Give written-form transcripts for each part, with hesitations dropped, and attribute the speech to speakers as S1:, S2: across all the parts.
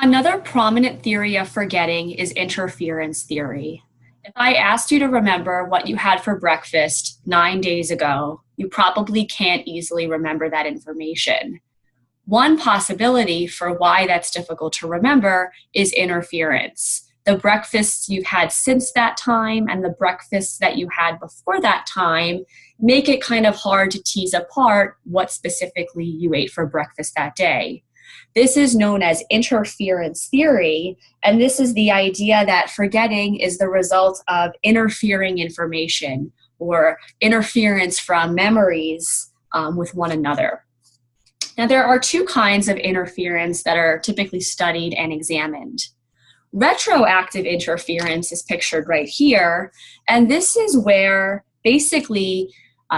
S1: Another prominent theory of forgetting is interference theory. If I asked you to remember what you had for breakfast 9 days ago, you probably can't easily remember that information. One possibility for why that's difficult to remember is interference. The breakfasts you've had since that time and the breakfasts that you had before that time make it kind of hard to tease apart what specifically you ate for breakfast that day. This is known as interference theory, and this is the idea that forgetting is the result of interfering information or interference from memories with one another. Now, there are two kinds of interference that are typically studied and examined. Retroactive interference is pictured right here, and this is where basically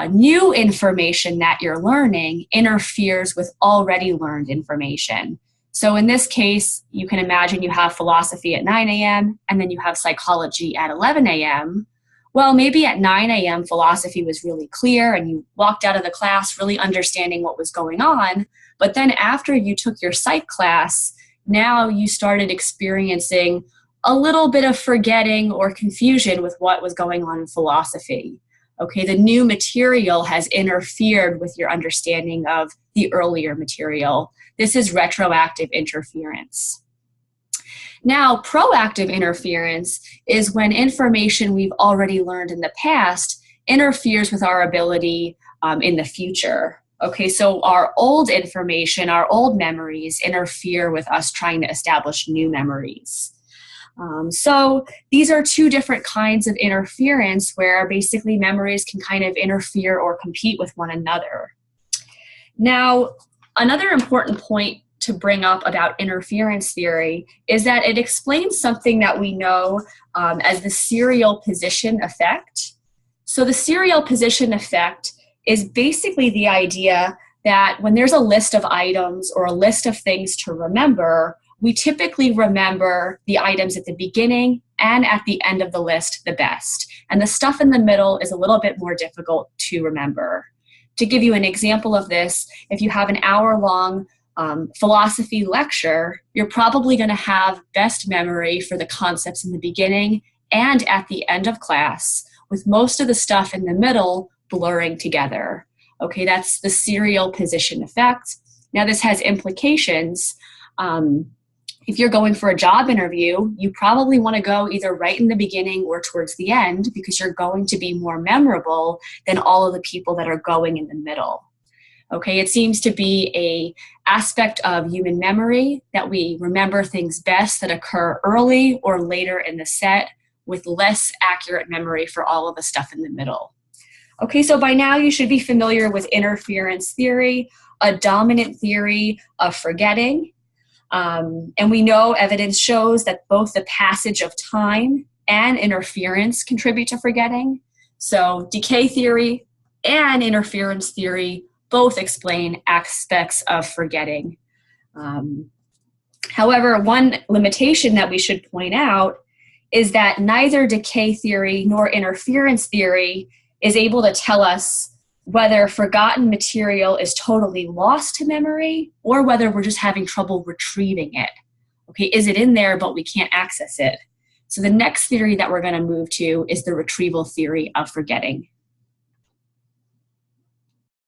S1: new information that you're learning interferes with already learned information. So in this case, you can imagine you have philosophy at 9 a.m. and then you have psychology at 11 a.m. Well, maybe at 9 a.m. philosophy was really clear and you walked out of the class really understanding what was going on. But then after you took your psych class, now you started experiencing a little bit of forgetting or confusion with what was going on in philosophy. Okay, the new material has interfered with your understanding of the earlier material. This is retroactive interference. Now, proactive interference is when information we've already learned in the past interferes with our ability in the future. Okay, so our old information, our old memories interfere with us trying to establish new memories. So these are two different kinds of interference where basically memories can kind of interfere or compete with one another. Now, another important point to bring up about interference theory is that it explains something that we know as the serial position effect. So the serial position effect is basically the idea that when there's a list of items or a list of things to remember, we typically remember the items at the beginning and at the end of the list the best. And the stuff in the middle is a little bit more difficult to remember. To give you an example of this, if you have an hour-long philosophy lecture, you're probably going to have best memory for the concepts in the beginning and at the end of class, with most of the stuff in the middle blurring together. Okay, that's the serial position effect. Now, this has implications. If you're going for a job interview, you probably want to go either right in the beginning or towards the end because you're going to be more memorable than all of the people that are going in the middle. Okay, it seems to be an aspect of human memory that we remember things best that occur early or later in the set with less accurate memory for all of the stuff in the middle. Okay, so by now you should be familiar with interference theory, a dominant theory of forgetting. And we know evidence shows that both the passage of time and interference contribute to forgetting. So decay theory and interference theory both explain aspects of forgetting. However, one limitation that we should point out is that neither decay theory nor interference theory is able to tell us whether forgotten material is totally lost to memory or whether we're just having trouble retrieving it. Okay, is it in there but we can't access it? So the next theory that we're going to move to is the retrieval theory of forgetting.